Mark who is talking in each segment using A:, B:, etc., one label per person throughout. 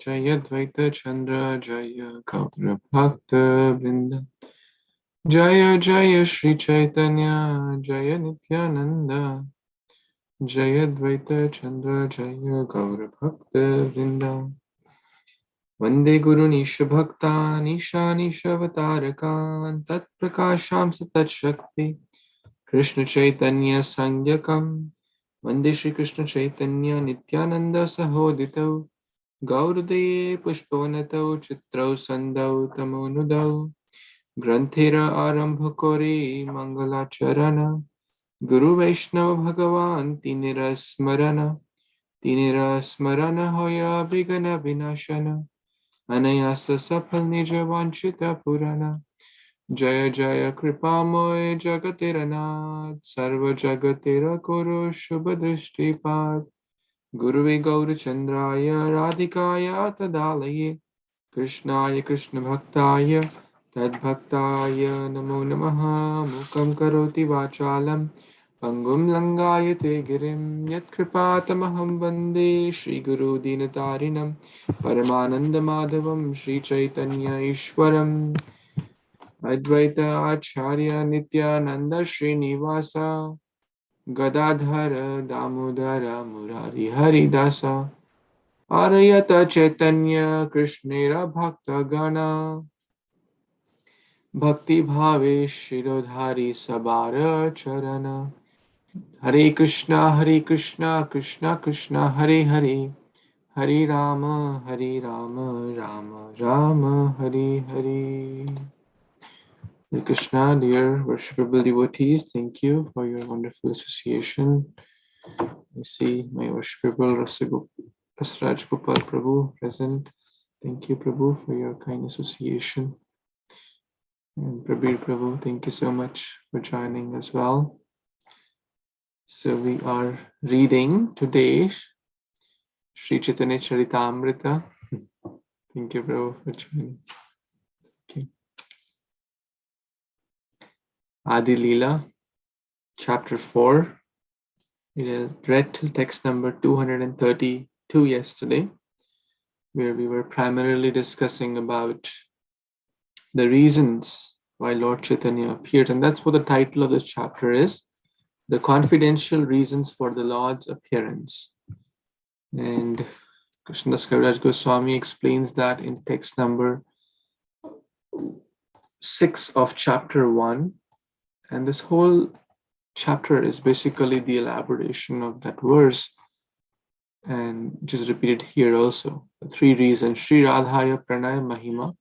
A: Jaya Dvaita Chandra Jaya Gaura Bhakta Vrinda Jaya Jaya Śrī Caitanya Jaya Nityaṁ Jaya Dvaita Chandra Jaya Gaura Bhakta Vrinda Vande Guru Nisha Bhakta Nisha Nisha Vatarakan Tat Prakasham Satat Shakti Krishna Chaitanya Sangyakam Vande Shri Krishna Chaitanya Nityananda Sahoditau Gaurudeye Pushpavanatau Chitrau Sandau Tamonudau Granthira Arambha Kori Mangalacharana Guru Vaishnava Bhagavan Tinira Smarana Hoya Vigana Vinashana Anayasa Sapal Nija Vanchita Purana Jaya Jaya Kripamoy Jagatiranath Sarva Jagatira Kuru Shubhadrishtipad Guruve Gaurachandraya Radhikaya Tadalaye Krishnaya Krishna Bhaktaya Tadbhaktaya Namo Namaha Mukam Karoti Vachalam Pangum Langayate Girim Yat Kripatamaham Vande Shri Guru Dinatarinam Paramananda Madhavam Shri Caitanya Ishwaram Advaita Acharya Nityananda Srinivasa Gadadhara Damodara Murari Haridasa Arayata Chaitanya Krishnera Bhakta Gana Bhakti Bhave Shirodhari Sabara Charana Hare Krishna Krishna Krishna Hare Hare Hare Rama Rama Rama Hare Hare. Hare Krishna, dear worshipable devotees, thank you for your wonderful association. I see my worshipable Rasraj Gopal Prabhu present. Thank you, Prabhu, for your kind association. And Prabir Prabhu, thank you so much for joining as well. So we are reading today Śrī Caitanya-caritāmṛta. Thank you, Prabhu, for joining. Okay. Adi Lila, chapter 4. We read till text number 232 yesterday, where we were primarily discussing about the reasons why Lord Chaitanya appeared. And that's what the title of this chapter is, the confidential reasons for the Lord's appearance. And Krishnadas Kaviraj Goswami explains that in text number 6 of chapter 1. And this whole chapter is basically the elaboration of that verse, and which is repeated here also. The 3 reasons. Shri Radhaya Pranaya Mahima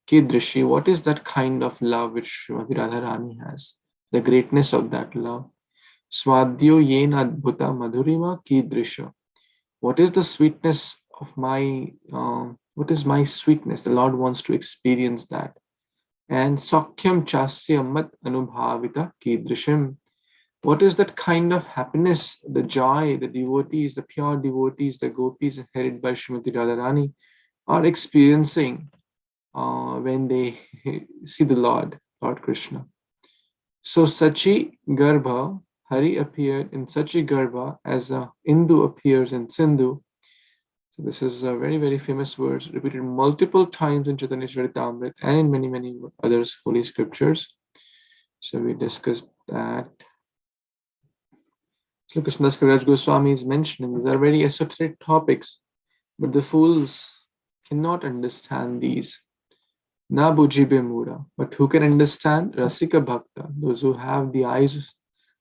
A: Kidrishi. What is that kind of love which Srimati Radharani has? The greatness of that love. Swadhyo yen adbhuta madhurima kidrisha. What is the sweetness of my, what is my sweetness? The Lord wants to experience that. And Sakhyam Chasya Mat Anubhavita Kidrishim. What is that kind of happiness, the joy, the devotees, the pure devotees, the gopis inherited by Srimati Radharani are experiencing when they see the Lord Krishna. So Sachi Garbha, Hari appeared in Sachi Garbha as a Indu appears in Sindhu. So this is a very, very famous words repeated multiple times in Chaitanya Charitamrita and in many, many other holy scriptures. So we discussed that. So Krishnadas Kaviraj Goswami is mentioning these are very esoteric topics, but the fools cannot understand these. Na bujibe mura, but who can understand? Rasika bhakta, those who have the eyes.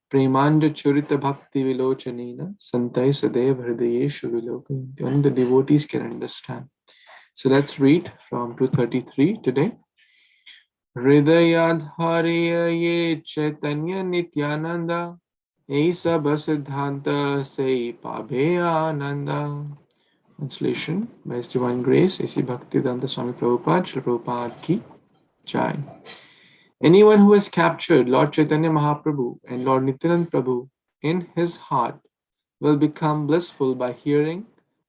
A: Premanja churita bhakti vilochanina, santai sadev hridayeshu vilokanti. Only the devotees can understand. So let's read from 233 today. Hridayadhariya ye chaitanya nityananda, Esa Basiddhanta Sei Pabheyananda. Translation by His Divine Grace, A.C. Bhaktivedanta Swami Prabhupada, Srila Prabhupada Ki Jai. Anyone who has captured Lord Chaitanya Mahaprabhu and Lord Nityaṁ Prabhu in his heart will become blissful by hearing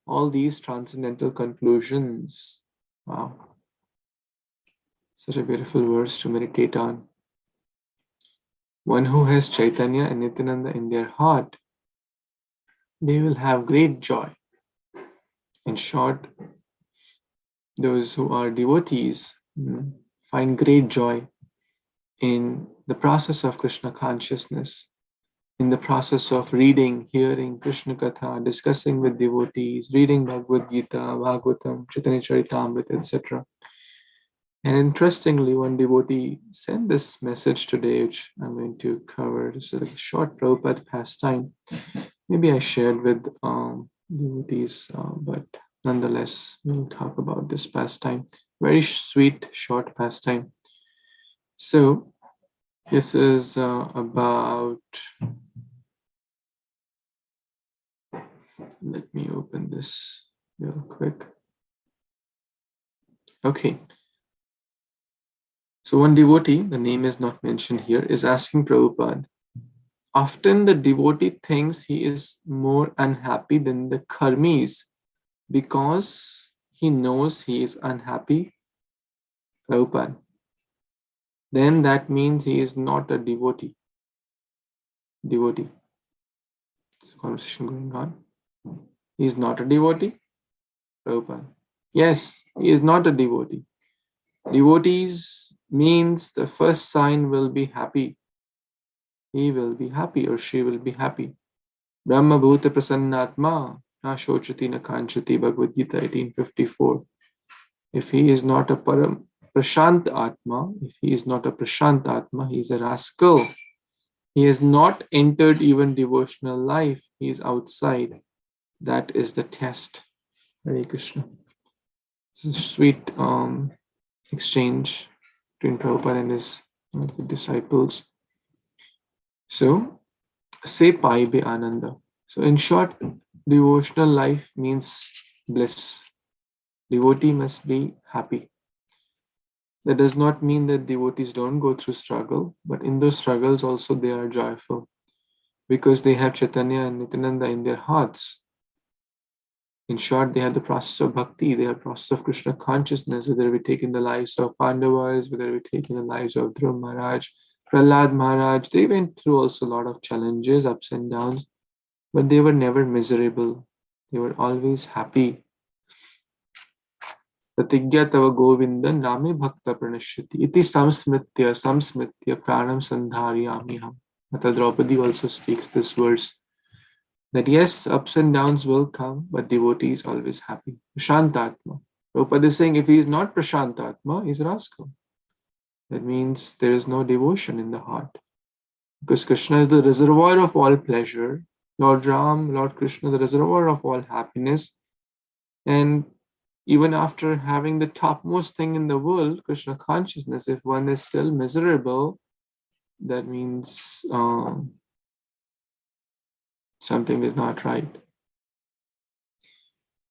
A: all these transcendental conclusions. Wow. Such a beautiful verse to meditate on. One who has Chaitanya and Nityananda in their heart, they will have great joy. In short, those who are devotees find great joy in the process of Krishna consciousness, in the process of reading, hearing Krishna Katha, discussing with devotees, reading Bhagavad-gita, Bhāgavatam, Caitanya-caritāmṛta, etc. And interestingly, one devotee sent this message today, which I'm going to cover. This is a short Prabhupada pastime. Maybe I shared with devotees, but nonetheless, we'll talk about this pastime. Very sweet, short pastime. So, this is about, let me open this real quick. Okay. So one devotee, the name is not mentioned here, is asking Prabhupada, often the devotee thinks he is more unhappy than the karmis because he knows he is unhappy, Prabhupada. Then that means he is not a devotee. Devotee. It's a conversation going on. He is not a devotee, Prabhupada. Yes, he is not a devotee. Devotees means the first sign will be happy. He will be happy or she will be happy. Brahma bhuta prasannatma na shochati na kanchati, Bhagavad Gita 1854. If he is not a prashant atma, if he is not a prashant atma, he is a rascal. He has not entered even devotional life. He is outside. That is the test. Hare Kṛṣṇa. It's a sweet exchange between Prabhupada and his disciples. So, say pai be ananda. So, in short, devotional life means bliss. Devotee must be happy. That does not mean that devotees don't go through struggle, but in those struggles also they are joyful because they have Chaitanya and Nityaṁ in their hearts. In short, they have the process of bhakti, they have the process of Krishna consciousness, whether we take in the lives of Pandavas, whether we take in the lives of Dhruva Maharaj, Prahlad Maharaj. They went through also a lot of challenges, ups and downs, but they were never miserable. They were always happy. Tatigya tava govinda name bhakta pranashyati iti samsmitya pranam sandharyamiham. Mata Draupadi also speaks this verse. That yes, ups and downs will come, but devotee is always happy. Prashantatma. Prabhupada is saying if he is not Prashantatma, he is rascal. That means there is no devotion in the heart. Because Krishna is the reservoir of all pleasure. Lord Ram, Lord Krishna, the reservoir of all happiness. And even after having the topmost thing in the world, Krishna consciousness, if one is still miserable, that means something is not right.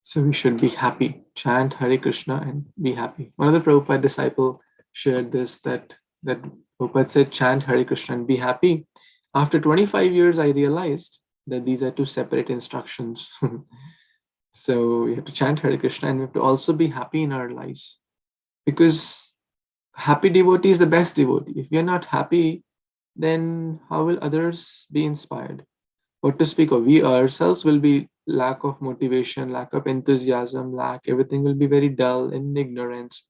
A: So we should be happy. Chant Hare Kṛṣṇa and be happy. One of the Prabhupada disciple shared this, that Prabhupada said, chant Hare Kṛṣṇa and be happy. After 25 years, I realized that these are two separate instructions. So we have to chant Hare Kṛṣṇa and we have to also be happy in our lives. Because happy devotee is the best devotee. If we are not happy, then how will others be inspired? What to speak of? We ourselves will be lack of motivation, lack of enthusiasm, everything will be very dull and ignorance.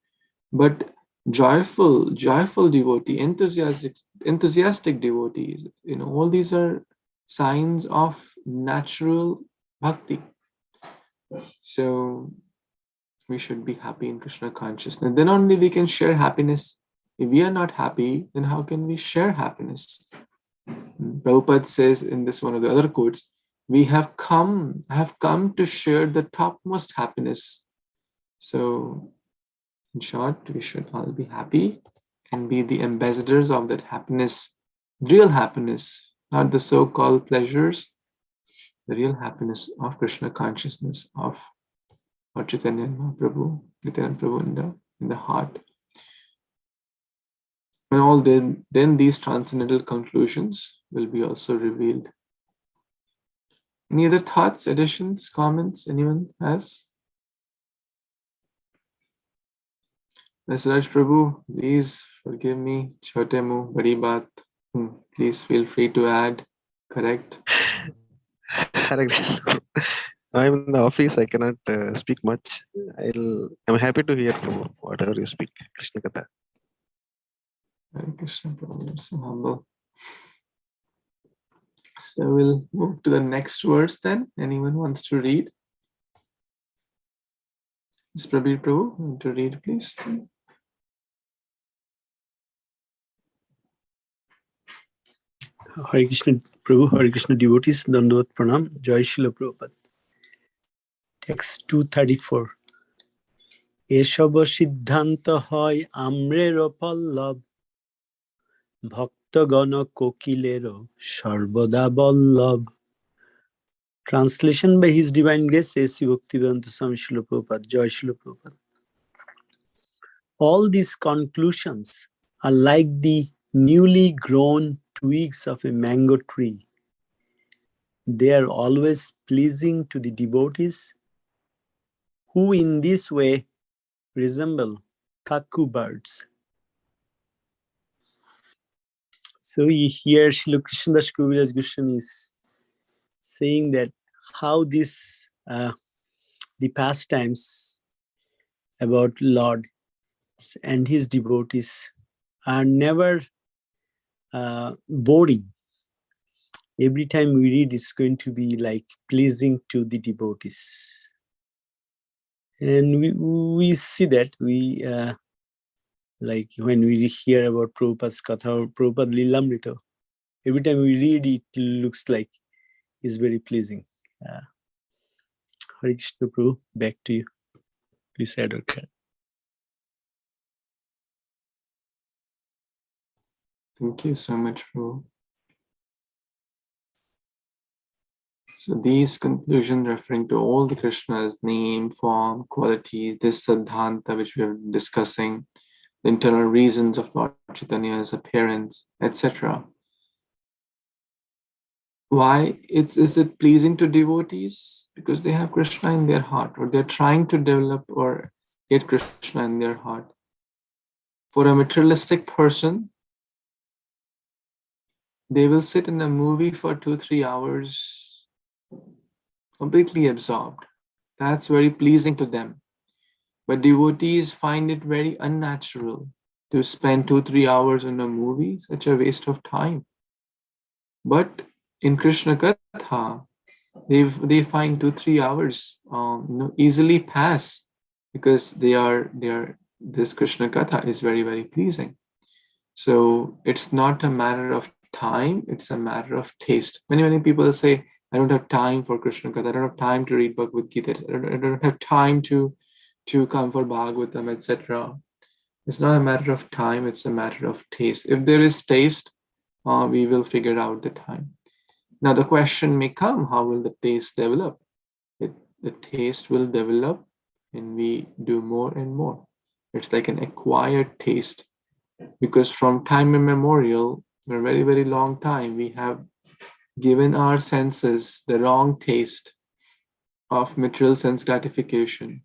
A: But joyful devotee, enthusiastic devotees, all these are signs of natural bhakti. So we should be happy in Krishna consciousness. Then only we can share happiness. If we are not happy, then how can we share happiness? Prabhupada says in this one of the other quotes, we have come to share the topmost happiness. So in short, we should all be happy and be the ambassadors of that happiness, real happiness, not the so-called pleasures, the real happiness of Krishna consciousness, of Lord Chaitanya Mahāprabhu, Nityaṁ Prabhu in the heart. And all then these transcendental conclusions will be also revealed. Any other thoughts, additions, comments anyone has? Raj Prabhu, please forgive me. Chote muh badi baat. Please feel free to add, correct.
B: Hare Krishna. I'm in the office. I cannot speak much. I'm happy to hear from whatever you speak. Krishna Katha.
A: Hare Kṛṣṇa, Prabhu, you're so humble. So we'll move to the next verse then. Anyone wants to read? Is Prabhu want to read, please?
C: Hare Krishna, Prabhu, Hare Krishna devotees, Dandavat Pranam, Jai Srila Prabhupada. Text 234. Eshava Siddhanta hoy amrero pallab, Bhakta Gana Kokilero, Sarvada Vallabh. Translation by His Divine Grace, A.C. Bhaktivedanta Swami Srila Prabhupada, Jai Srila Prabhupada. All these conclusions are like the newly grown twigs of a mango tree. They are always pleasing to the devotees who in this way resemble cuckoo birds. So here Srila Krishnadas Kaviraj Goswami is saying that how this the pastimes about Lord and his devotees are never boring. Every time we read, it's going to be like pleasing to the devotees. And we see that like when we hear about Prabhupada's Katha or Prabhupada Lilamrita, every time we read it, looks like it's very pleasing. Hare Krishna Prabhu, back to you. Please add or cut.
A: Thank you so much, Prabhu. So these conclusions referring to all the Krishna's name, form, qualities, this Siddhanta which we are discussing, the internal reasons of Lord Chaitanya's appearance, etc. Why is it pleasing to devotees? Because they have Krishna in their heart, or they're trying to develop or get Krishna in their heart. For a materialistic person, they will sit in a movie for 2-3 hours completely absorbed. That's very pleasing to them. But devotees find it very unnatural to spend 2-3 hours on a movie, such a waste of time. But in Krishna Katha, they find 2-3 hours easily pass because this Krishna Katha is very, very pleasing. So it's not a matter of time, it's a matter of taste. Many people say, I don't have time for Krishna Katha, I don't have time to read Bhagavad-gita, I don't have time to come for Bhagavatam, etc. It's not a matter of time, it's a matter of taste. If there is taste, we will figure out the time. Now the question may come, how will the taste develop? The taste will develop when we do more and more. It's like an acquired taste, because from time immemorial, for a very, very long time, we have given our senses the wrong taste of material sense gratification.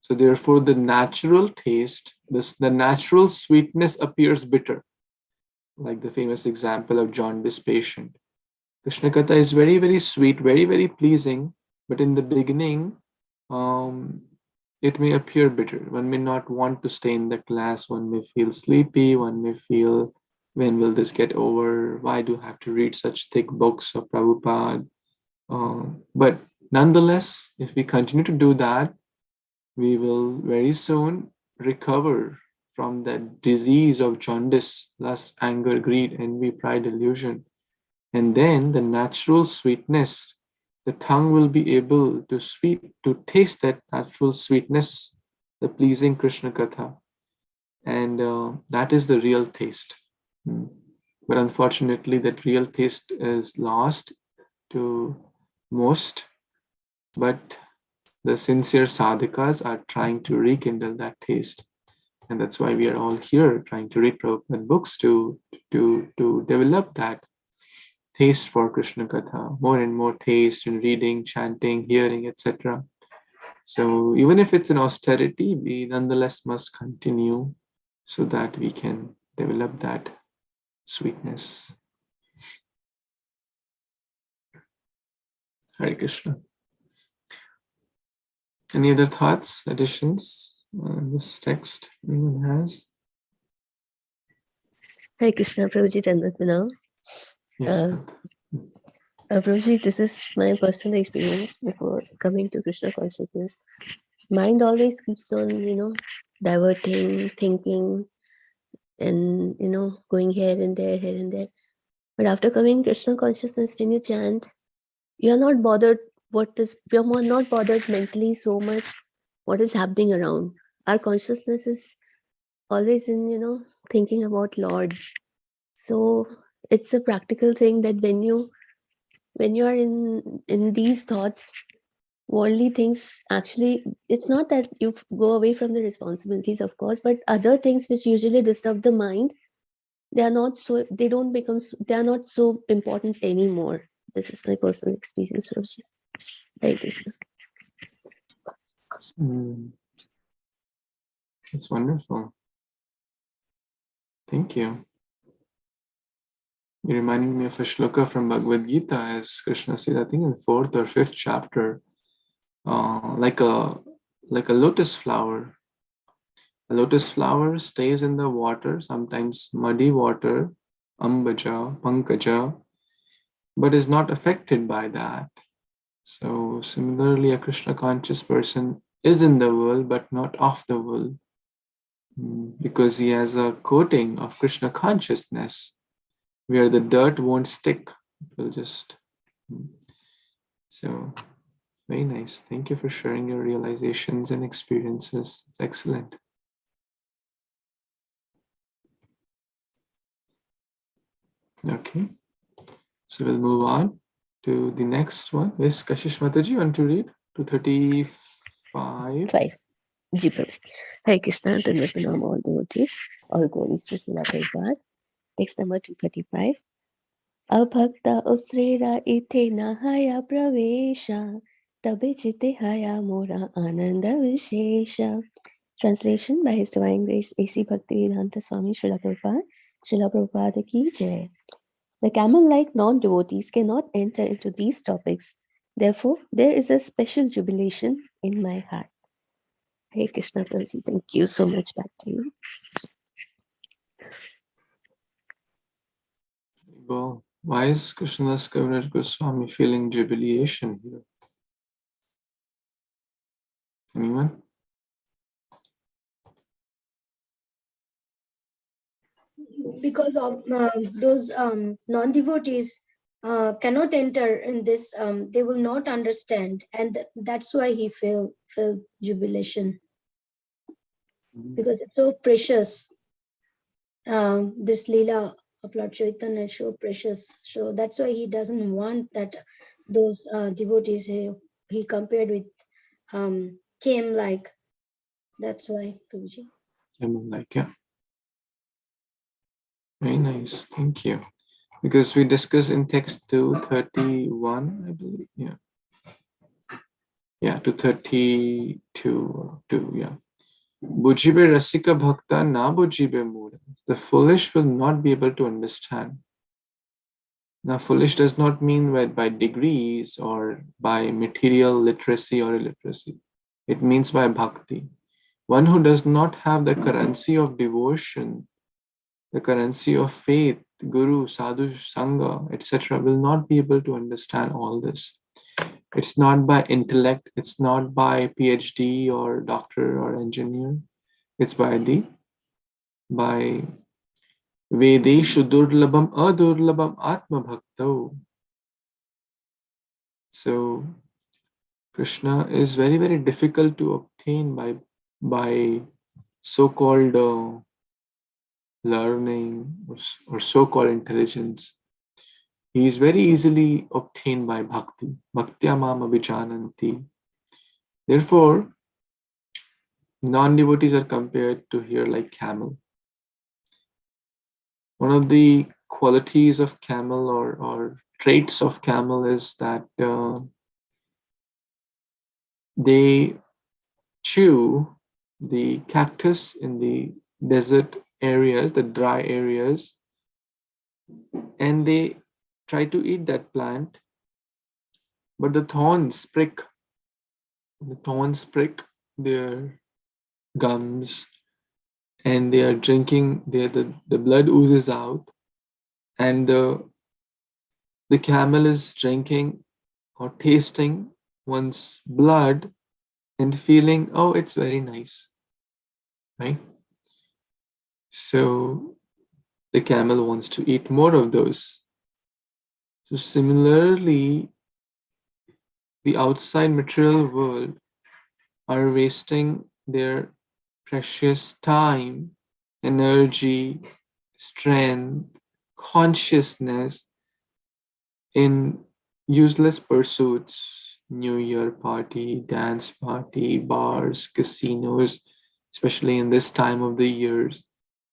A: So therefore, the natural taste, the natural sweetness appears bitter, like the famous example of jaundice patient. Krishna Katha is very, very sweet, very, very pleasing, but in the beginning, it may appear bitter. One may not want to stay in the class, one may feel sleepy, one may feel, when will this get over? Why do I have to read such thick books of Prabhupada? But nonetheless, if we continue to do that, we will very soon recover from that disease of jaundice, lust, anger, greed, envy, pride, delusion. And then the natural sweetness, the tongue will be able to taste that natural sweetness, the pleasing Krishna Katha. And that is the real taste. But unfortunately, that real taste is lost to most. But the sincere sadhakas are trying to rekindle that taste. And that's why we are all here trying to read Prabhupada books to develop that taste for Krishna Katha, more and more taste in reading, chanting, hearing, etc. So even if it's an austerity, we nonetheless must continue so that we can develop that sweetness. Hare Krishna. Any other thoughts, additions on this text anyone has?
D: Hare Krishna, Prabhuji Tandatmana.
A: Yes.
D: Prabhuji, this is my personal experience before coming to Krishna consciousness. Mind always keeps on, diverting, thinking, and, going here and there, here and there. But after coming Krishna consciousness, when you chant, you're not bothered you're not bothered mentally so much what is happening around. Our consciousness is always in, thinking about Lord. So it's a practical thing that when you are in these thoughts, worldly things, actually, it's not that you go away from the responsibilities, of course, but other things which usually disturb the mind, they are not so important anymore. This is my personal experience, Roshi. Hare Krishna.
A: It's wonderful. Thank you. You reminded me of a shloka from Bhagavad Gita, as Krishna said, I think in 4th or 5th chapter, like a lotus flower. A lotus flower stays in the water, sometimes muddy water, ambaja, pankaja, but is not affected by that. So similarly, a Krishna conscious person is in the world, but not of the world, because he has a coating of Krishna consciousness, where the dirt won't stick. It will just. So, very nice. Thank you for sharing your realizations and experiences. It's excellent. Okay. So we'll move on to the next one. Yes, Kashish Mataji, want to read? 235.
D: 5. Ji Prabhuji. Hare Krishna, Tandatmana, all devotees, all glories to Srila Prabhupada. Text number 235. Abhakta usrera ite nahaya pravesha tabe chite haya mora ananda vishesha. Translation by His Divine Grace A.C. Bhaktivedanta Swami Srila Prabhupada. Srila Prabhupada ki jai. The camel-like non-devotees cannot enter into these topics. Therefore, there is a special jubilation in my heart. Hare Krishna Prabhuji, thank you so much. Back to you.
A: Well, why is Krishnadas Kaviraj Goswami feeling jubilation here? Anyone?
E: Because of those non-devotees cannot enter in this, they will not understand, and that's why he felt jubilation, because it's so precious. This Lila of Lord Chaitanya is so precious, so that's why he doesn't want that those devotees he compared with came like. That's why, Prabhuji.
A: Yeah. Very nice. Thank you. Because we discussed in text 231, I believe. Yeah. Yeah, 232. Yeah. Bujibe rasika bhakta na bujibe mura. The foolish will not be able to understand. Now, foolish does not mean by degrees or by material literacy or illiteracy. It means by bhakti. One who does not have the currency of devotion, the currency of faith, guru, sadhu, sangha, etc., will not be able to understand all this. It's not by intellect, it's not by PhD or doctor or engineer. It's by Vedeshu durlabam adurlabam atma bhakto. So Krishna is very, very difficult to obtain by so-called learning or so-called intelligence. He is very easily obtained by bhakti. Bhaktya mam abhijananti. Therefore, non-devotees are compared to here like camel. One of the qualities of camel or traits of camel is that they chew the cactus in the desert areas, the dry areas, and they try to eat that plant, but the thorns prick the thorns prick their gums, and they are drinking, the blood oozes out, and the camel is drinking or tasting one's blood and feeling, oh, it's very nice, right? So the camel wants to eat more of those. So similarly, the outside material world are wasting their precious time, energy, strength, consciousness in useless pursuits, New Year party, dance party, bars, casinos, especially in this time of the years.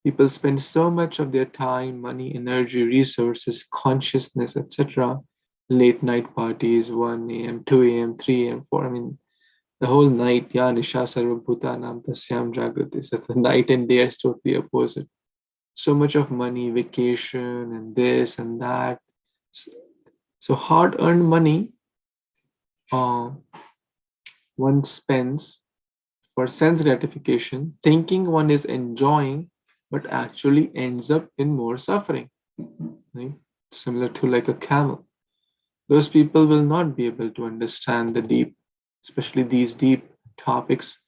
A: People spend so much of their time, money, energy, resources, consciousness, etc. Late night parties, 1 a.m., 2 a.m., 3 a.m., 4. I mean, the whole night, ya nisha sarvabhutanam tasyam jagrati. So the night and day is totally opposite. So much of money, vacation, and this and that. So hard-earned money one spends for sense gratification, thinking one is enjoying, but actually ends up in more suffering. Right? Similar to like a camel. Those people will not be able to understand the deep, especially these deep topics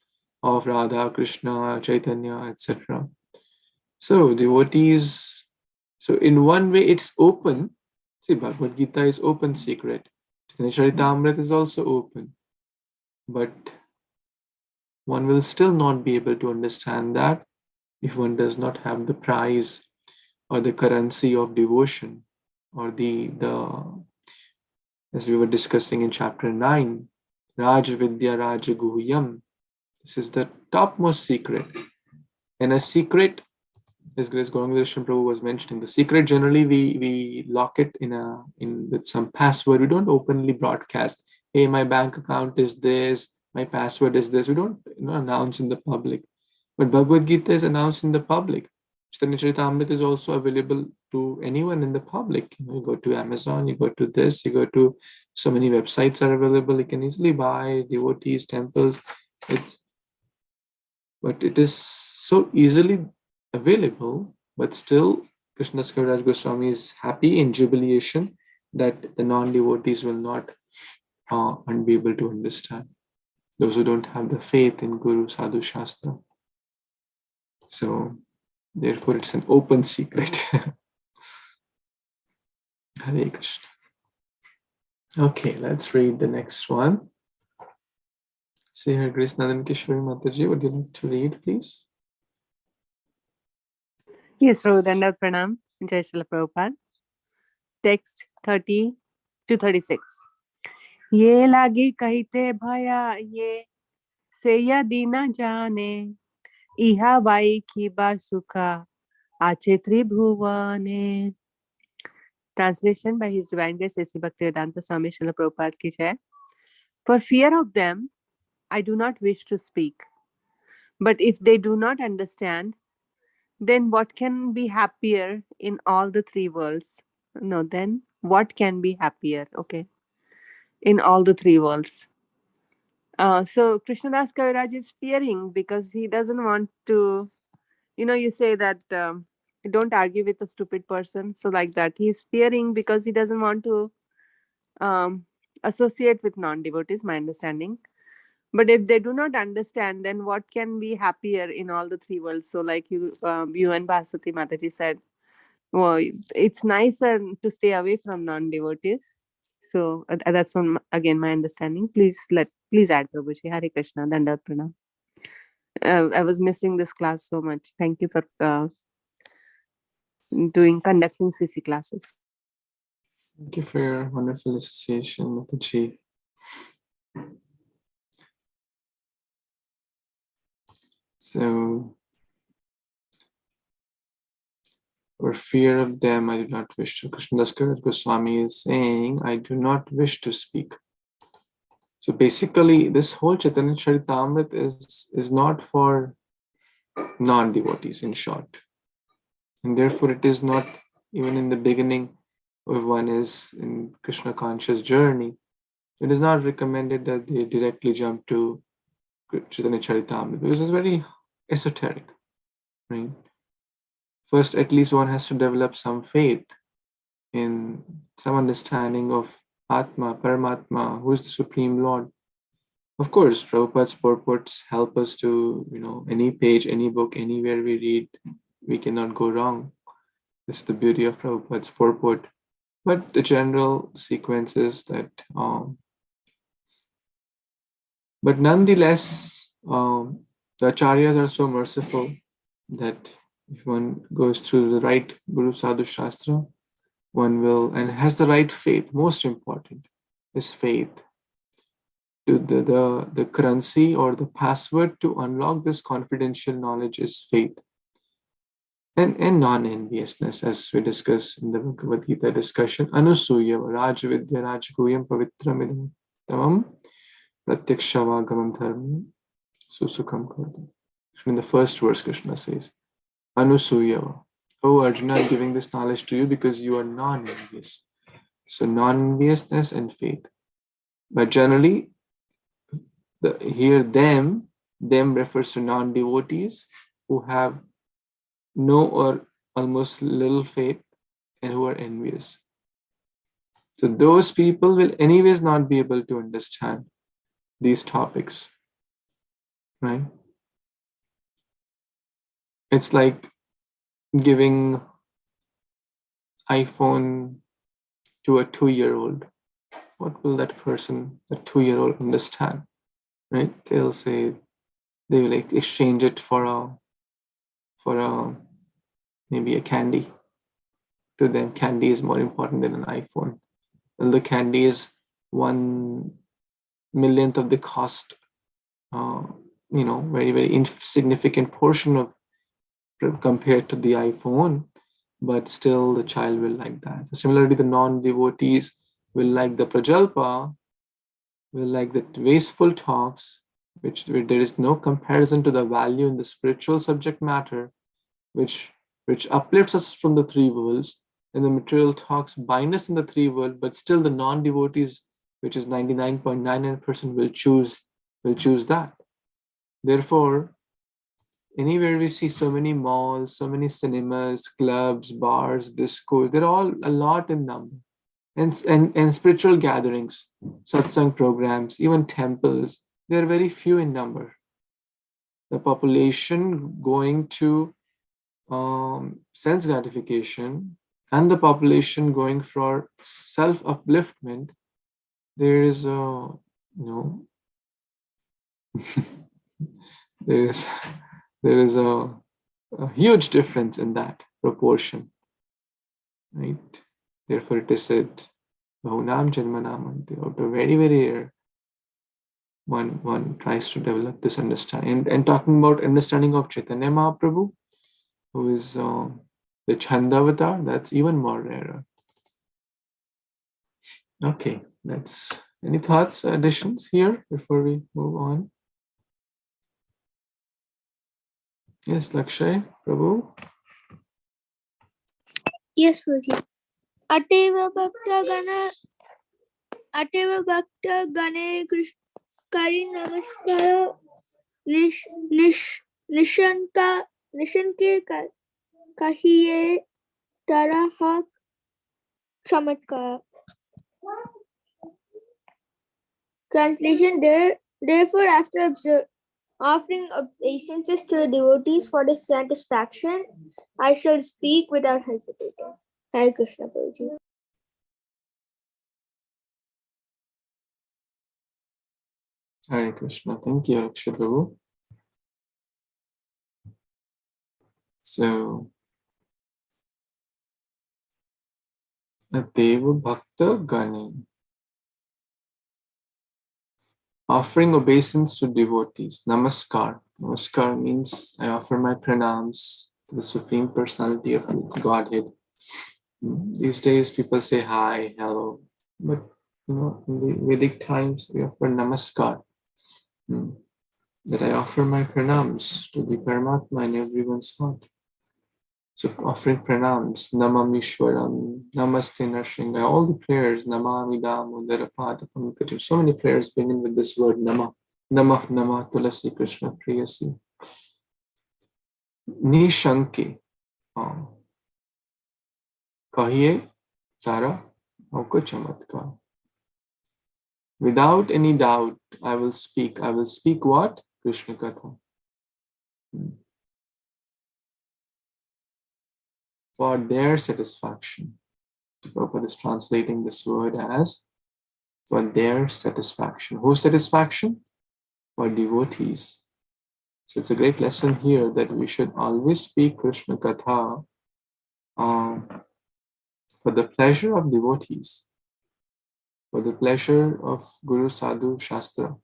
A: of Radha, Krishna, Chaitanya, etc. So devotees, so in one way it's open. See, Bhagavad Gita is open secret. Śrī Caitanya-caritāmṛta is also open. But one will still not be able to understand that if one does not have the prize or the currency of devotion, or the as we were discussing in chapter 9, Raj Vidya Raja Guhyam. This is the topmost secret. And a secret, as Grace Gauranga Prabhu was mentioning, the secret generally we lock it in with some password. We don't openly broadcast, hey, my bank account is this, my password is this. We don't announce in the public. But Bhagavad Gita is announced in the public. Śrī Caitanya-caritāmṛta is also available to anyone in the public. You go to Amazon, you go to this, you go to so many websites are available. You can easily buy devotees, temples. But it is so easily available, but still Krishnadas Kaviraj Goswami is happy in jubilation that the non-devotees will not be able to understand. Those who don't have the faith in Guru, Sadhu, Shastra. So therefore it's an open secret. Hare Krishna. Okay, let's read the next one. Say Hare Krishna and Kishori Mataji, would you like to read, please?
F: Yes, Rodanda Pranam, Jai Srila Prabhupada. Text 30 to 36. Ye lagi kahite bhaya ye seya dina jane iha vai ki bar sukha achetri bhuvane. Translation by His Divine Grace A.C. Bhaktivedanta Swami Srila Prabhupada ki jai. For fear of them, I do not wish to speak. But if they do not understand, then what can be happier in all the three worlds? No, then what can be happier? Okay. In all the three worlds. So Krishnadas Kaviraj is fearing because he doesn't want to, you say that don't argue with a stupid person. So like that, he's fearing because he doesn't want to associate with non-devotees, my understanding. But if they do not understand, then what can be happier in all the three worlds? So like you and Bhaswati Mataji said, well, it's nicer to stay away from non-devotees. So that's again my understanding. Please add, Prabhuji. Hare Krishna, Dandavat Pranam. I was missing this class so much. Thank you for conducting CC classes.
A: Thank you for your wonderful association, Mataji. So, for fear of them, I do not wish to. Krishnadas Kaviraj Goswami is saying, I do not wish to speak. So basically, this whole Chaitanya Charitamrita is not for non-devotees, in short. And therefore, it is not even in the beginning, if one is in Krishna conscious journey, It is not recommended that they directly jump to Caitanya-caritāmṛta because it's very esoteric, right? First, at least one has to develop some faith in some understanding of Atma, Paramatma, who is the Supreme Lord. Of course, Prabhupada's purports help us to, any page, any book, anywhere we read, we cannot go wrong. This is the beauty of Prabhupada's purport. But the general sequence is that, but nonetheless, the acharyas are so merciful that if one goes through the right Guru Sadhu Shastra, one will, and has the right faith. Most important is faith. The currency or the password to unlock this confidential knowledge is faith. And non-enviousness, as we discuss in the Bhagavad Gita discussion. Anusuya Rajvidya Rajguyam Pavitram Idam Pratyakshavagamam Dharma Susukam Kardi. In the first verse, Krishna says, Anusuya. Oh Arjuna, I'm giving this knowledge to you because you are non-envious. So non-enviousness and faith. But generally, here them refers to non-devotees who have no or almost little faith and who are envious. So those people will anyways not be able to understand these topics, right? It's like giving iPhone to a 2-year-old. What will that person, a 2-year-old, understand, right? They'll say, they will like exchange it for a maybe a candy. To them, candy is more important than an iPhone. And the candy is 1/1,000,000th of the cost, very, very insignificant portion of compared to the iPhone, but still the child will like that. So similarly, the non-devotees will like the prajalpa, will like the wasteful talks, where there is no comparison to the value in the spiritual subject matter, which uplifts us from the three worlds, and the material talks bind us in the three worlds, but still the non-devotees, which is 99.99%, will choose that. Therefore, anywhere we see so many malls, so many cinemas, clubs, bars, discos, they're all a lot in number. And spiritual gatherings, satsang programs, even temples, they're very few in number. The population going to sense gratification and the population going for self-upliftment, there is a there is a huge difference in that proportion, right? Therefore, it is said, "Bahunam janmanam ante." Out of very, very rare, one tries to develop this understanding. And talking about understanding of Chaitanya Mahāprabhu, who is the Chanda avatar, that's even more rarer. Okay, any thoughts, additions here before we move on? Yes, Lakshay, Prabhu.
G: Yes, Prabhuji. Ateva Bhakta Gane Kari Namaskara Nishanke Kahiye Tarahak Chamatkar. Translation: Therefore, after offering obeisances to the devotees for their satisfaction, I shall speak without hesitating. Hare Kṛṣṇa, Prabhuji.
A: Hare Kṛṣṇa. Thank you, Lakshay Prabhu. So, Ateva Bhakta Gane. Offering obeisance to devotees. Namaskar. Namaskar means I offer my pranams to the Supreme Personality of Godhead. These days people say hi, hello, but in the Vedic times we offer namaskar. That I offer my pranams to the Paramatma in everyone's heart. So offering pranams, Namam Ishwaram, Namaste Narsinga, all the prayers, Namami Damodara Pada Pankajam, so many prayers begin with this word Nama. Namah Namah Tulasi Krishna Priyasi. Nishanke. Kahiye Tara Auka Chamatkar. Without any doubt, I will speak. I will speak what? Krishna Katha. For their satisfaction. Prabhupada is translating this word as for their satisfaction. Whose satisfaction? For devotees. So it's a great lesson here that we should always speak Krishna Katha for the pleasure of devotees, for the pleasure of Guru Sadhu Shastra,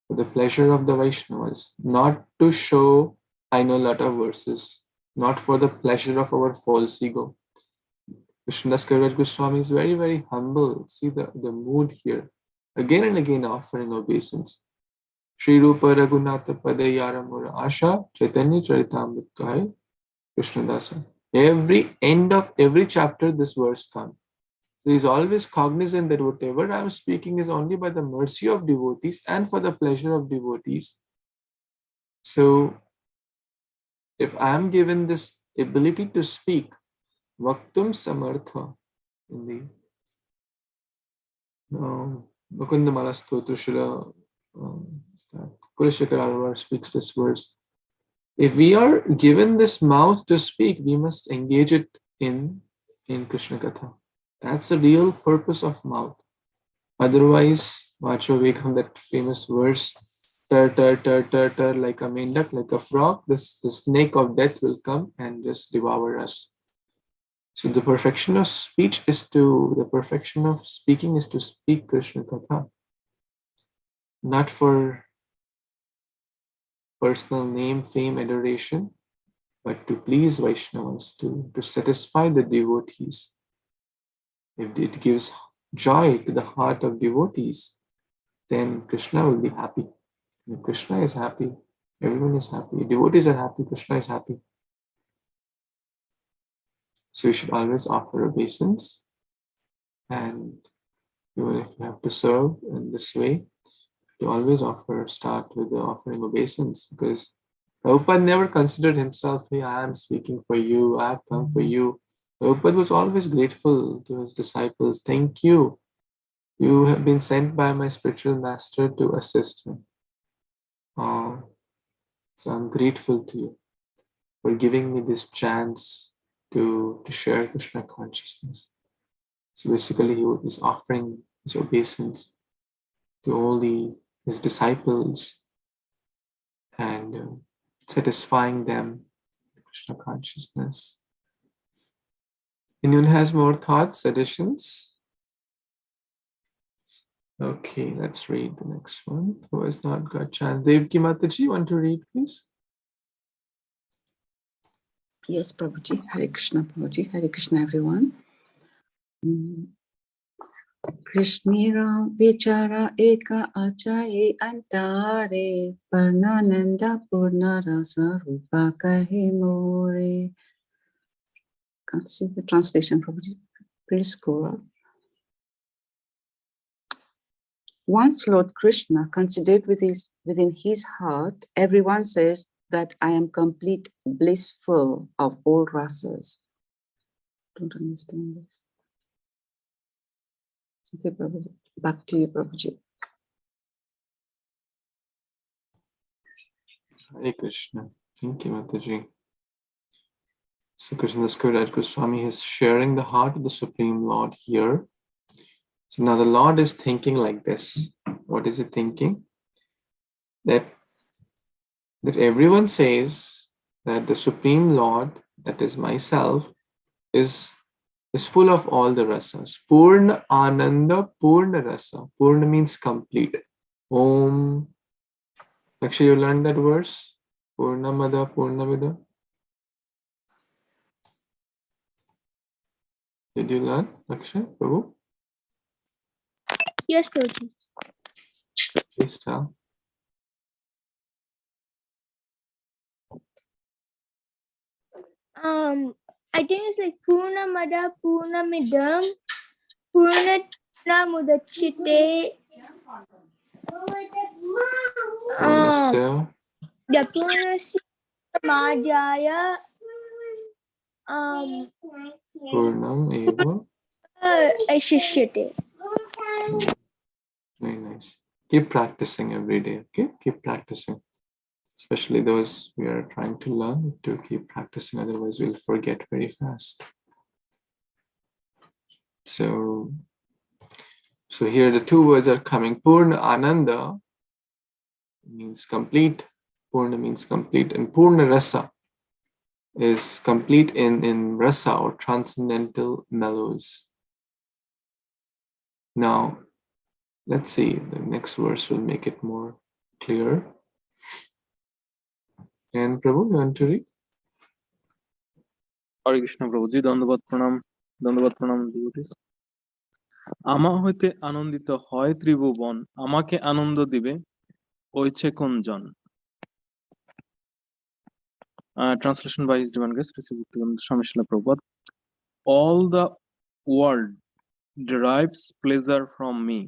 A: for the pleasure of the Vaishnavas, not to show I know a lot of verses, not for the pleasure of our false ego. Krishnadas Kaviraj Goswami is very, very humble. See the mood here. Again and again offering obeisance. Shri Rupa Raghunatha Padayaramura Asha Chaitanya Caritāmṛta Krishnadasa. Every end of every chapter this verse comes. So he's always cognizant that whatever I'm speaking is only by the mercy of devotees and for the pleasure of devotees. So if I'm given this ability to speak, Vaktum Samartha in the Mukundamala Stotra Shila Kulishakar speaks this verse. If we are given this mouth to speak, we must engage it in Krishna Katha. That's the real purpose of mouth. Otherwise, Vacho Vekam, that famous verse, tar, tar, tar, tar, tar, like a mendak, like a frog, the snake of death will come and just devour us. So the perfection of speech the perfection of speaking is to speak Krishna Katha. Not for personal name, fame, adoration, but to please Vaishnavas, to satisfy the devotees. If it gives joy to the heart of devotees, then Krishna will be happy. If Krishna is happy, everyone is happy. If devotees are happy, Krishna is happy. So you should always offer obeisance, and even if you have to serve in this way, to always start with the offering obeisance, because Prabhupada never considered himself, hey, I am speaking for you, I have come for you. Prabhupada was always grateful to his disciples. Thank you. You have been sent by my spiritual master to assist him. So I'm grateful to you for giving me this chance to share Krishna consciousness. So basically he is offering his obeisance to all his disciples and satisfying them with Krishna consciousness. Anyone has more thoughts, additions? Okay, let's read the next one. Who has not got chance? Devki Mataji, want to read, please?
H: Yes, Prabhuji. Hare Kṛṣṇa, Prabhuji. Hare Kṛṣṇa, everyone. Krishnira vichara eka achaye antare parnananda purna rasa rupa kahe more. Can't see the translation, Prabhuji. Please scroll up. Once Lord Krishna considered within his heart, everyone says that I am complete, blissful of all rasas. Don't understand this. Okay, Prabhuji. Back to you, Prabhuji.
A: Hare Krishna. Thank you, Mataji. So Krishnadas Kaviraj Goswami is sharing the heart of the Supreme Lord here. So now the Lord is thinking like this. What is he thinking? That everyone says that the Supreme Lord, that is myself, is full of all the rasas. Purna Ananda Purna Rasa. Purna means complete. Om. Actually, you learned that verse? Purnamada Purnamida. Did you learn, Akshay, Prabhu?
G: Yes, Prabhuji.
A: Please tell.
G: I think it's like Purnamada Purnamidam Purnamudachite.
A: Purnasya
G: The Purnasya Madhyaya
A: Purnam Eva.
G: Shishyate.
A: Very nice. Keep practicing every day, okay? Keep practicing. Especially those we are trying to learn, to keep practicing, otherwise we'll forget very fast. So here the two words are coming. Purna Ananda means complete. Purna means complete. And Purna Rasa is complete in rasa or transcendental mellows. Now, let's see. The next verse will make it more clear. And Prabhu, you want to read?
I: Hare Krishna Prabhuji, Dandavat Pranam, devotees. আমা হইতে আনন্দিত হয় ত্রিভুবন, আমাকে আনন্দ দিবে ওইছে কোনজন? Translation by His Divine Grace, Swami Srila Prabhupada. All the world derives pleasure from me.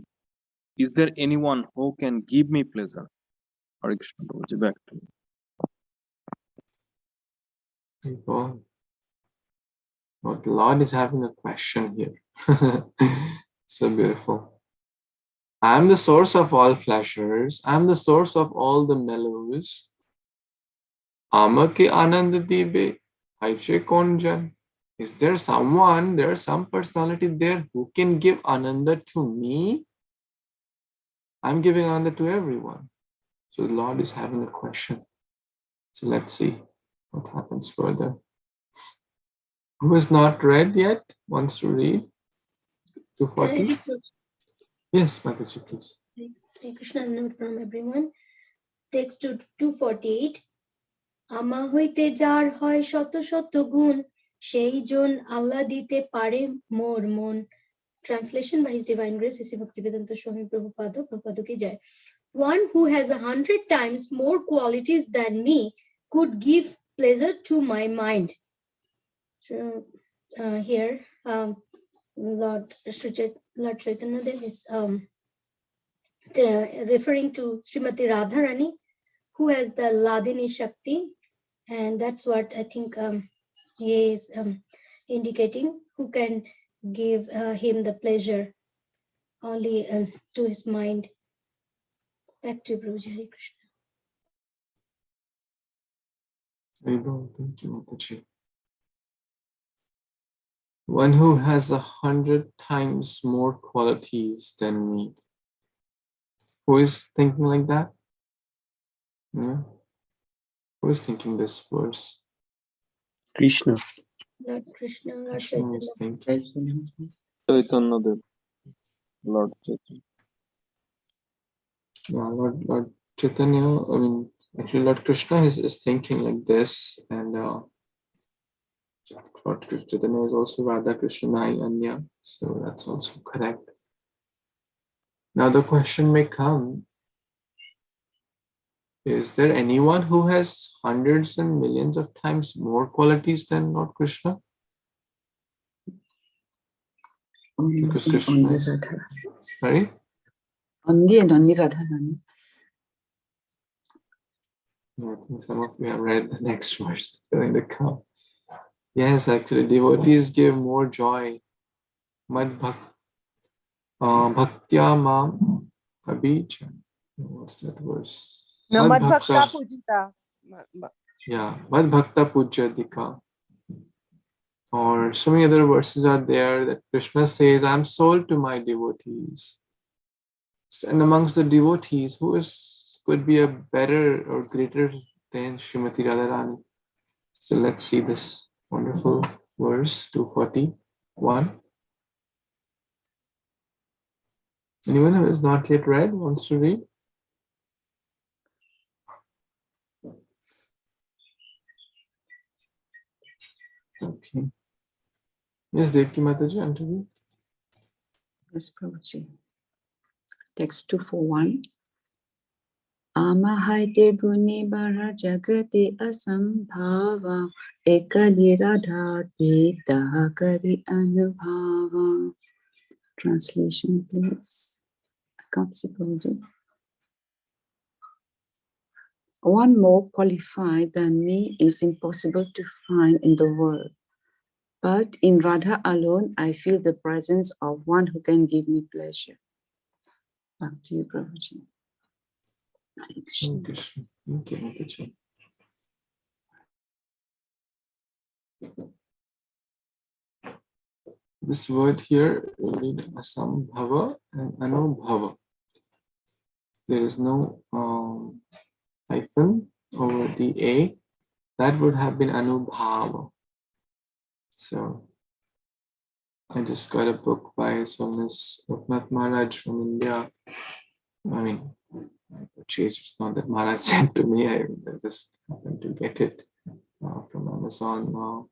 I: Is there anyone who can give me pleasure? Hare Krishna Prabhuji, back to you.
A: Well, the Lord is having a question here. So beautiful. I'm the source of all pleasures. I'm the source of all the mellows. Amake ananda dibe aiche konjan. Is there someone, there's some personality there who can give ananda to me? I'm giving ananda to everyone. So the Lord is having a question. So let's see what happens further. Who is not read yet? Wants to read? 240? Yes, Mataji, please.
E: Hare Krishna, note from everyone. Text to 248. আমা হইতে যার হয় শত শত গুণ, সেই জন আল্লাহ দিতে পারে মোর মন. Translation by His Divine Grace, Sri Bhaktivedanta Swami Prabhupada ki jai. One who has 100 times more qualities than me could give pleasure to my mind. So here, Lord Chaitanya Dev is referring to Srimati Radharani, who has the Ladini Shakti, and that's what I think he is indicating, who can give him the pleasure only to his mind. Back to Prabhuji. Hare Krishna.
A: Thank you, Mataji. One who has 100 times more qualities than me. Who is thinking like that? Yeah. Who is thinking this verse?
C: Krishna.
E: Lord Krishna, Lord
A: Krishna is
E: Chaitanya.
A: thinking.
I: Chaitanya Dev, Lord Chaitanya.
A: Yeah, Lord Chaitanya, I mean, actually Lord Krishna is thinking like this, and Lord Chaitanya is also Radha Krishna Antya, so that's also correct. Now the question may come, is there anyone who has hundreds and millions of times more qualities than Lord Krishna? Because Krishna is, sorry?
H: Only and only Radharani.
A: I think some of you have read the next verse during the count. Yes, actually, devotees give more joy. Bhaktya mam abhijam. What's that verse?
F: Madbhakta pujita.
A: Yeah, Mad Bhakta Pujyadika. Or so many other verses are there that Krishna says, I'm sold to my devotees. And amongst the devotees, who could be a better or greater than Srimati Radharani? So let's see this wonderful verse, 241. Anyone who is not yet read wants to read? Okay. Yes, Devki Mataji, want to read?
H: Yes, Prabhuji. Text 241. Amahaite guni bara jagati asambhava ekali radhati tahakari anubhava. Translation, please. I can't see probably. One more qualified than me is impossible to find in the world. But in Radha alone, I feel the presence of one who can give me pleasure. Back to you, Prabhuji. Hare Kṛṣṇa.
A: Krishna. Okay, Nityaṁ. This word here, we need asambhava and anubhava. There is no hyphen over the A. That would have been anubhava. So I just got a book by His Holiness Loknath Maharaj from India. I mean, I purchased, it's not that Maharaj sent to me, I just happened to get it from Amazon.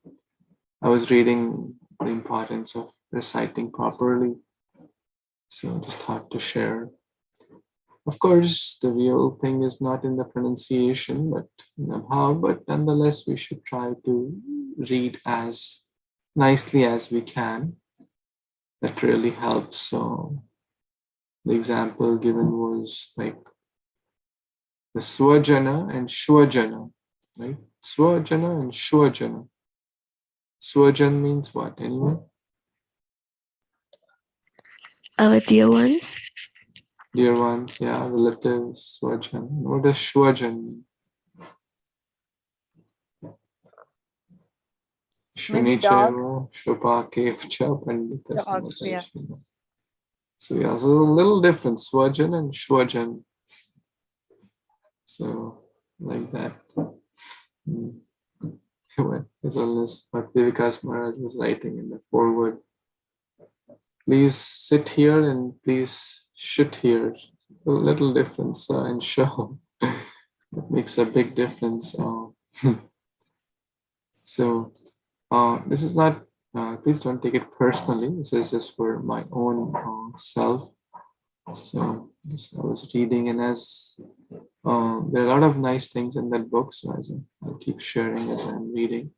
A: I was reading the importance of reciting properly, so just thought to share. Of course, the real thing is not in the pronunciation, but in the bhav, but nonetheless, we should try to read as nicely as we can. That really helps. So the example given was like the swajana and shwajana, right? Swajana and shwajana. Swajan means what? Anyone?
D: Our dear ones.
A: Dear ones, yeah, relatives, swajan. What does shwajan mean?
F: Maybe dog.
A: Shunicheva, Shopakevcha, Panditas.
F: Dogs, yeah.
A: So yeah, so a little different, swajan and shwajan. So like that. When His Holiness Bhakti Vikas Maharaj was writing in the foreword, please sit here and please shoot here. A little difference in show. It makes a big difference. So this is not, please don't take it personally. This is just for my own self. So this I was reading, and as there are a lot of nice things in that book, so as I'll keep sharing as I'm reading.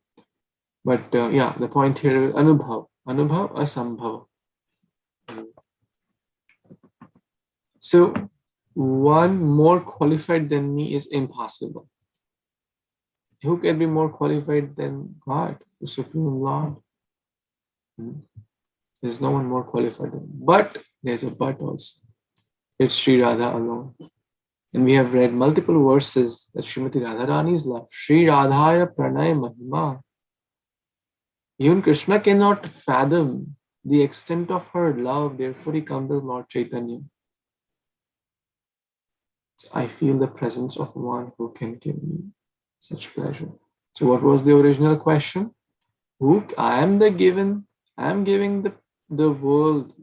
A: But yeah, the point here is anubhav, anubhav, asambhav. So one more qualified than me is impossible. Who can be more qualified than God, the Supreme Lord? There's no one more qualified than him. But there's a but also. It's Sri Radha alone. And we have read multiple verses that Srimati Radharani's love, Sri Radhaya Pranay Mahima. Even Krishna cannot fathom the extent of her love, therefore he comes as Lord Chaitanya. I feel the presence of one who can give me such pleasure. So what was the original question? Who I am giving the world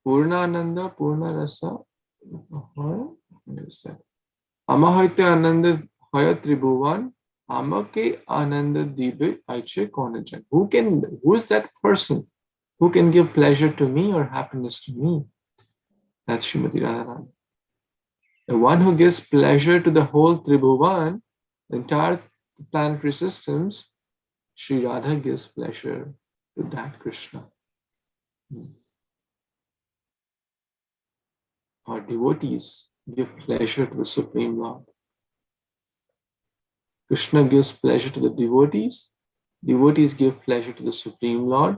A: Purna Ananda, Purna Rasa. Amahaite Ananda Haya Tribhuvan, Amake Ananda Dibe Aiche Konajan. Who is that person who can give pleasure to me or happiness to me? That's Srimati Radharani. The one who gives pleasure to the whole Tribhuvan, the entire planetary systems, Sri Radha gives pleasure to that Krishna. Our devotees give pleasure to the Supreme Lord. Krishna gives pleasure to the devotees. Devotees give pleasure to the Supreme Lord,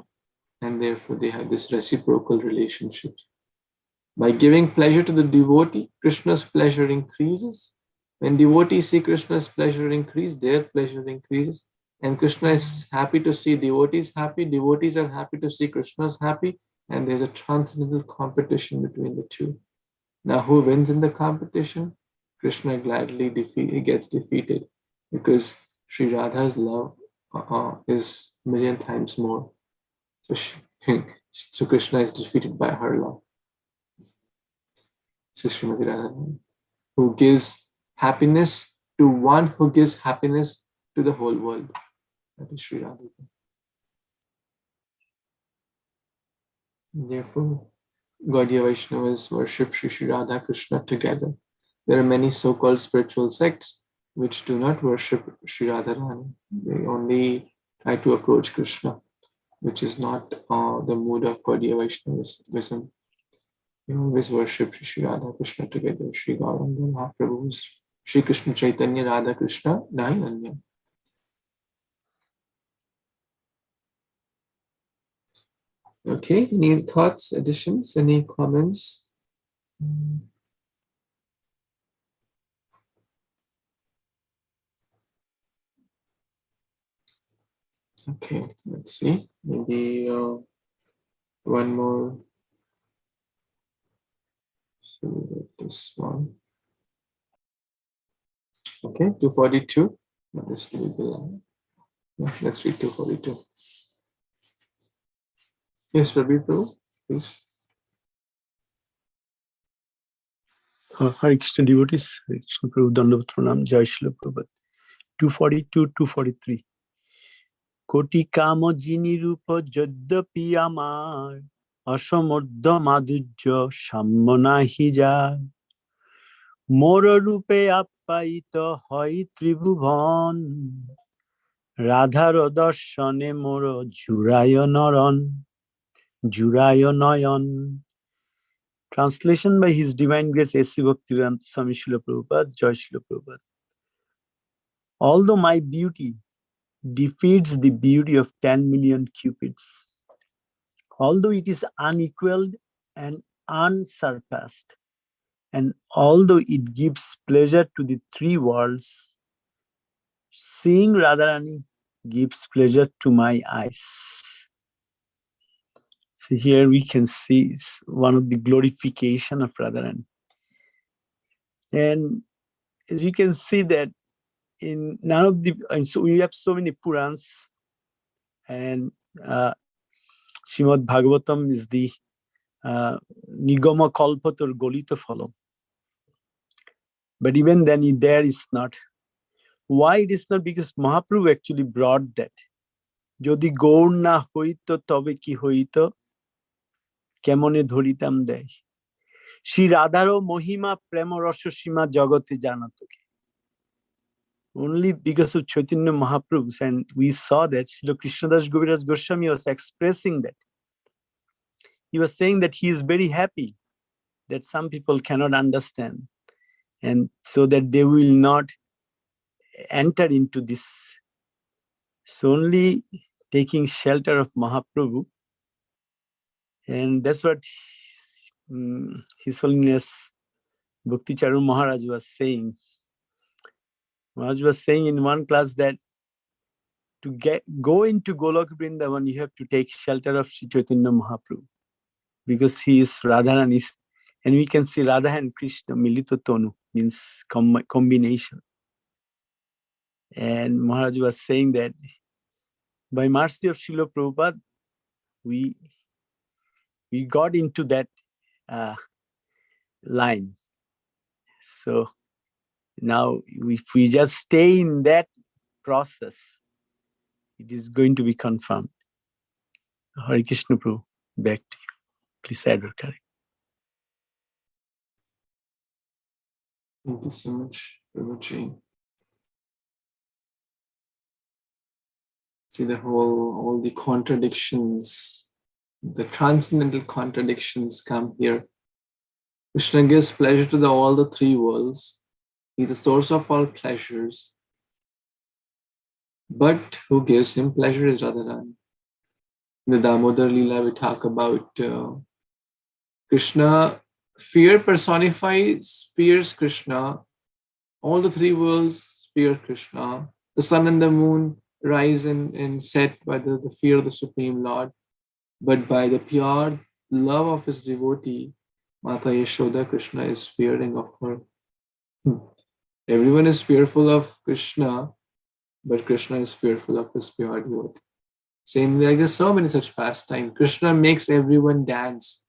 A: and therefore they have this reciprocal relationship. By giving pleasure to the devotee, Krishna's pleasure increases. When devotees see Krishna's pleasure increase, their pleasure increases. And Krishna is happy to see devotees happy. Devotees are happy to see Krishna's happy. And there's a transcendental competition between the two. Now, who wins in the competition? Krishna gladly gets defeated because Sri Radha's love is a million times more. So Krishna is defeated by her love. This is Srimati Radharani, who gives happiness to one who gives happiness to the whole world. That is Sri Radha. Therefore, Gaudiya Vaishnavas worship Shri Radha Krishna together. There are many so-called spiritual sects which do not worship Shri Radharani. They only try to approach Krishna, which is not the mood of Gaudiya Vaishnavism. You always worship Shri Radha Krishna together. Shri Gauranga Mahaprabhu, Shri Krishna Chaitanya Radha Krishna, Nahi Anya. Okay, any thoughts, additions, any comments? Okay, let's see. Maybe one more. So this one. Okay, 242. This will be long. Yeah, let's read 242. Yes, Prabhu, please.
C: Hare Kṛṣṇa devotees, Hare Kṛṣṇa Prabhu, Dandavat Pranam, Jai Śrīla Prabhupada. 242, 243. Koti kamo jini rupa jaddapi amar, asamardha madhujya sammanahi jay. Mora rupe appaita hoy tribhuvan, Radhar darshane mora juraya nayan. Translation by His Divine Grace A.C. Bhaktivedanta Swami Śrīla Prabhupada, Jai Śrīla Prabhupada. Although my beauty defeats the beauty of 10 million cupids, although it is unequaled and unsurpassed, and although it gives pleasure to the three worlds, seeing Radharani gives pleasure to my eyes. So here we can see one of the glorification of Radharani. And as you can see that in none of the, and so we have so many Purans, and Srimad-Bhāgavatam is the Nigama Kalpatar Golita Phalam. But even then, there is not. Why it is not? Because Mahaprabhu actually brought that. Jodi gaur na hoito tobe ki hoito, kemone dhoritam dei. Shri Radharo Mohima Prema Rasya Sima Jagate Janatoke. Only because of Chaitanya Mahaprabhu, and we saw that Srila Krishnadas Goviraj Goswami was expressing that. He was saying that he is very happy that some people cannot understand, and so that they will not enter into this. So only taking shelter of Mahaprabhu, and that's what His Holiness Bhakti Charu Maharaj was saying. Maharaj was saying in one class that to go into Golok Vrindavan, you have to take shelter of Sri Chaitanya Mahaprabhu, because he is Radharani, and we can see Radha and Krishna milito tonu, means combination. And Maharaj was saying that by mercy of Srila Prabhupada, we got into that line. So now if we just stay in that process, it is going to be confirmed. Hare Kṛṣṇa Prabhu, back to you. Please advocate.
A: Thank you so much, Prabhuji. See all the contradictions, the transcendental contradictions come here. Krishna gives pleasure to all the three worlds. He's the source of all pleasures. But who gives him pleasure is Radharani. In the Damodar Lila, we talk about Krishna. Fear personifies, fears Krishna. All the three worlds fear Krishna. The sun and the moon rise and set by the fear of the Supreme Lord. But by the pure love of his devotee, Mata Yashoda, Krishna is fearing of her. Everyone is fearful of Krishna, but Krishna is fearful of his pure devotee. Same like there's so many such pastimes. Krishna makes everyone dance,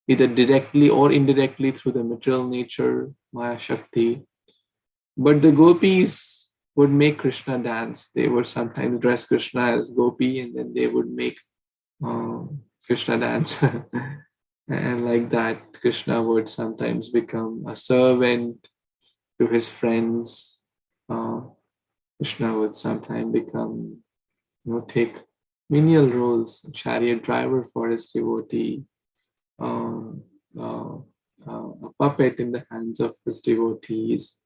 A: either directly or indirectly through the material nature, Maya Shakti. But the gopis would make Krishna dance. They would sometimes dress Krishna as gopi, and then they would make Krishna dance. And like that, Krishna would sometimes become a servant to his friends. Krishna would sometimes become, take menial roles, a chariot driver for his devotee, a puppet in the hands of his devotees.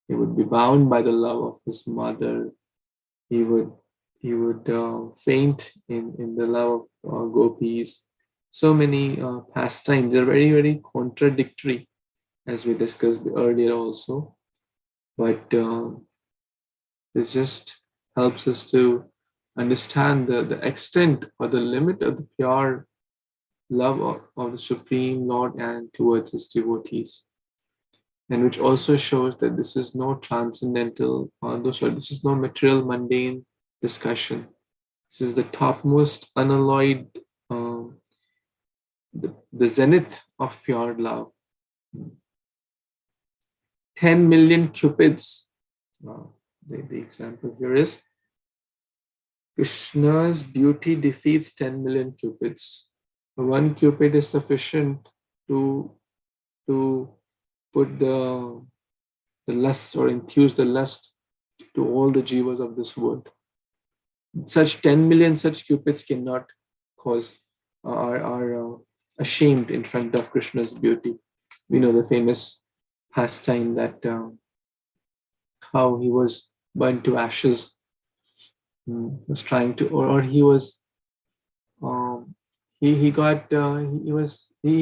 A: He would be bound by the love of his mother. He would faint in the love of gopis. So many pastimes. They're very, very contradictory, as we discussed earlier also. But this just helps us to understand the extent or the limit of the pure love of the Supreme Lord and towards his devotees. And which also shows that this is no transcendental, this is no material, mundane discussion. This is the topmost, unalloyed, the zenith of pure love. 10 million cupids. The example here is Krishna's beauty defeats 10 million cupids. One cupid is sufficient to put the lust or infuse the lust to all the jivas of this world. Such 10 million such cupids cannot cause are ashamed in front of Krishna's beauty. We know the famous pastime that how he was burnt to ashes, was trying to, or he was he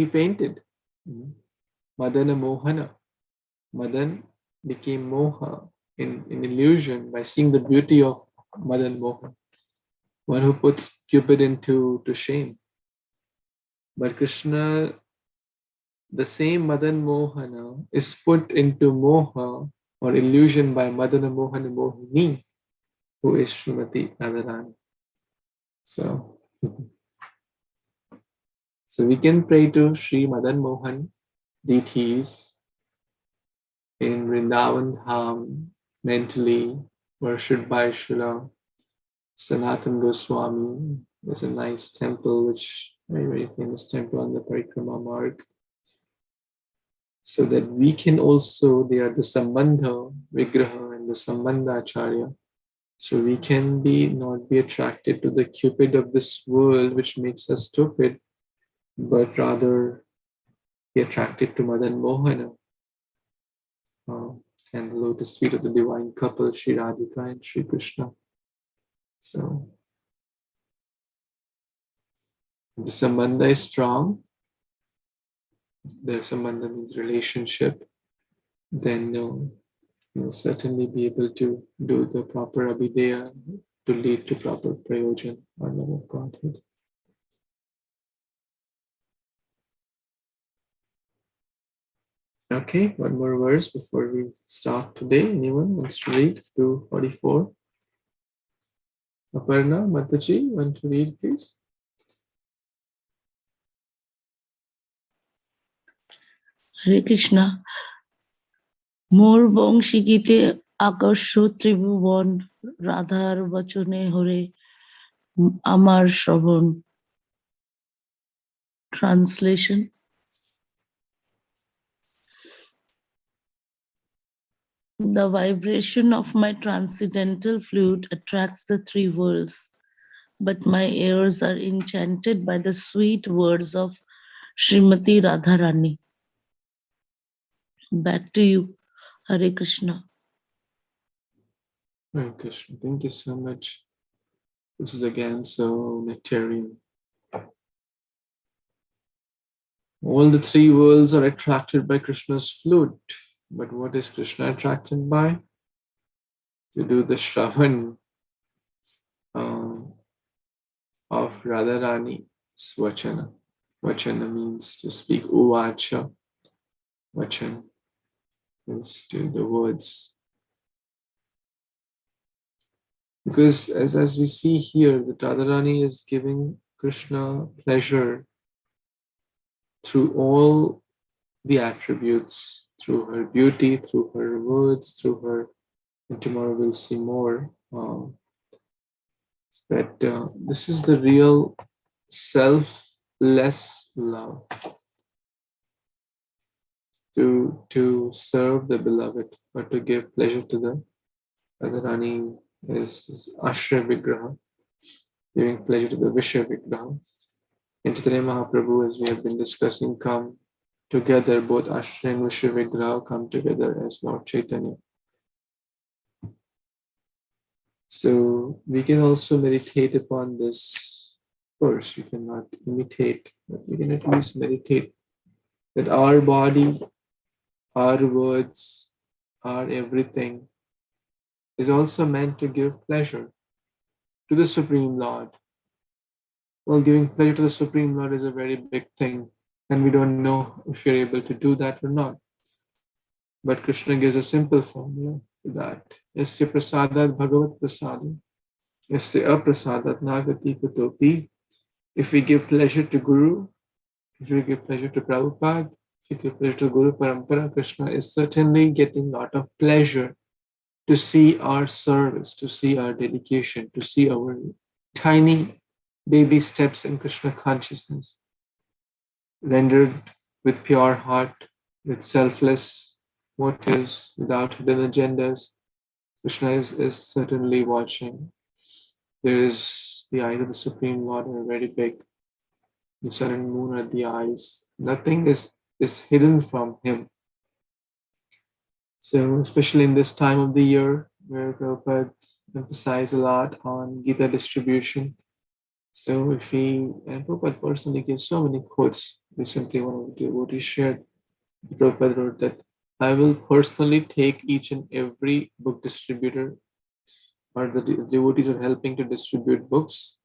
A: fainted. Madana Mohana. Madan became Moha in illusion by seeing the beauty of Madan Mohan, one who puts Cupid into shame. But Krishna, the same Madan Mohana, is put into Moha or illusion by Madana Mohana Mohini, who is Srimati Radharani. So we can pray to Sri Madan Mohan deities in Vrindavan Dham, mentally worshipped by Srila Sanatana Goswami. There's a nice temple, very, very famous temple on the Parikrama Marg. So that we can also, they are the Sambandha Vigraha and the Sambandha Acharya. So we can not be attracted to the Cupid of this world, which makes us stupid, but rather be attracted to Madan Mohana and the lotus feet of the divine couple, Shri Radhika and Shri Krishna. So the Sambandha is strong. The Sambandha means relationship. Then you'll certainly be able to do the proper abhideya to lead to proper prayojan or love of Godhead. Okay, one more verse before we start today. Anyone wants to read 244? Aparna, Mataji, want to read, please?
J: Hare Krishna. Mor bongshi gite akarsho tribhuvan radhar vachone hore amar shravan. Translation. The vibration of my transcendental flute attracts the three worlds, but my ears are enchanted by the sweet words of Srimati Radharani. Back to you, Hare Krishna.
A: Hare Krishna. Thank you so much. This is again so nectarian. All the three worlds are attracted by Krishna's flute. But what is Krishna attracted by? To do the Shravan of Radharani's Vachana. Vachana means to speak. Uvacha. Vachan means to the words. Because as we see here, that Radharani is giving Krishna pleasure through all the attributes, through her beauty, through her words, through her, and tomorrow we'll see more, that this is the real selfless love. to serve the beloved or to give pleasure to the Radharani is Ashra Vigraha, giving pleasure to the Vishya Vigraha. In Chaitanya Mahaprabhu, as we have been discussing, come together, both Ashra and Vishya Vigraha come together as Lord Chaitanya. So we can also meditate upon this verse. We cannot imitate, but we can at least meditate that our body, our words, our everything is also meant to give pleasure to the Supreme Lord. Well, giving pleasure to the Supreme Lord is a very big thing, and we don't know if you're able to do that or not. But Krishna gives a simple formula to that. Yasya prasadat bhāgavata-sevayā, yasya aprasadat nagati kutopi. If we give pleasure to Guru, if we give pleasure to Prabhupada, if we give pleasure to Guru Parampara, Krishna is certainly getting a lot of pleasure to see our service, to see our dedication, to see our tiny baby steps in Krishna consciousness, rendered with pure heart, with selfless motives, without hidden agendas. Krishna is certainly watching. There is the eyes of the Supreme Lord are very big. The sun and moon are the eyes. Nothing is hidden from him. So, especially in this time of the year where Prabhupada emphasized a lot on Gita distribution. So, if we, and Prabhupada personally gives so many quotes. Recently, one of the devotees shared, Prabhupada wrote that I will personally take each and every book distributor or the devotees are helping to distribute books.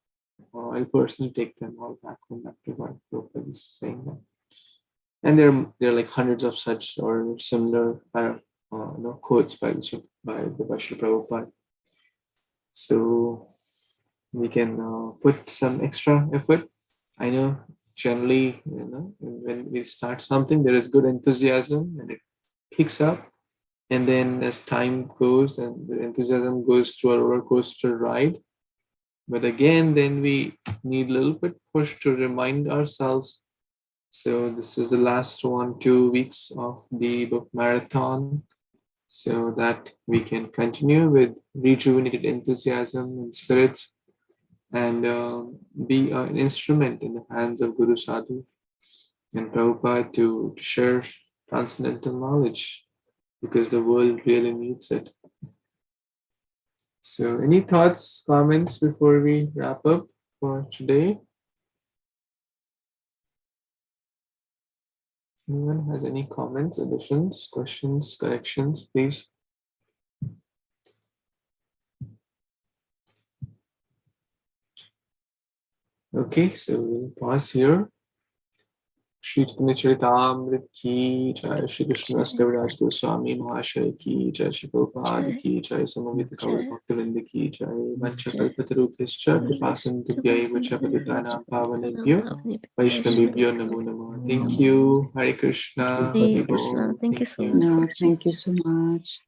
A: I'll personally take them all back home after what Prabhupada is saying that. And there are like hundreds of such or similar quotes by the Srila Prabhupada. So we can put some extra effort. I know generally, when we start something, there is good enthusiasm and it picks up. And then as time goes and the enthusiasm goes to a roller coaster ride. But again, then we need a little bit push to remind ourselves. So this is the last 2 weeks of the book marathon, so that we can continue with rejuvenated enthusiasm and spirits and be an instrument in the hands of Guru Sadhu and Prabhupada to share transcendental knowledge, because the world really needs it. So any thoughts, comments before we wrap up for today? Anyone has any comments, additions, questions, corrections, please? Okay, so we'll pause here. Śrī Caitanya-caritāmṛta ki jai, Śrī Krishna Swami Mahāshaya ki jai, Śrī Prabhupada ki jai, Samavita Kaur Bhaktivinoda ki jai, Vancha Kalpatarubhyascha Kripasindubhyaiva cha Patitanam Pavanebhyo Vaishnavibhyo Namo Namaha. Thank you. Hare Krishna.
D: Hare Krishna. Thank you so much.
H: Thank you so much.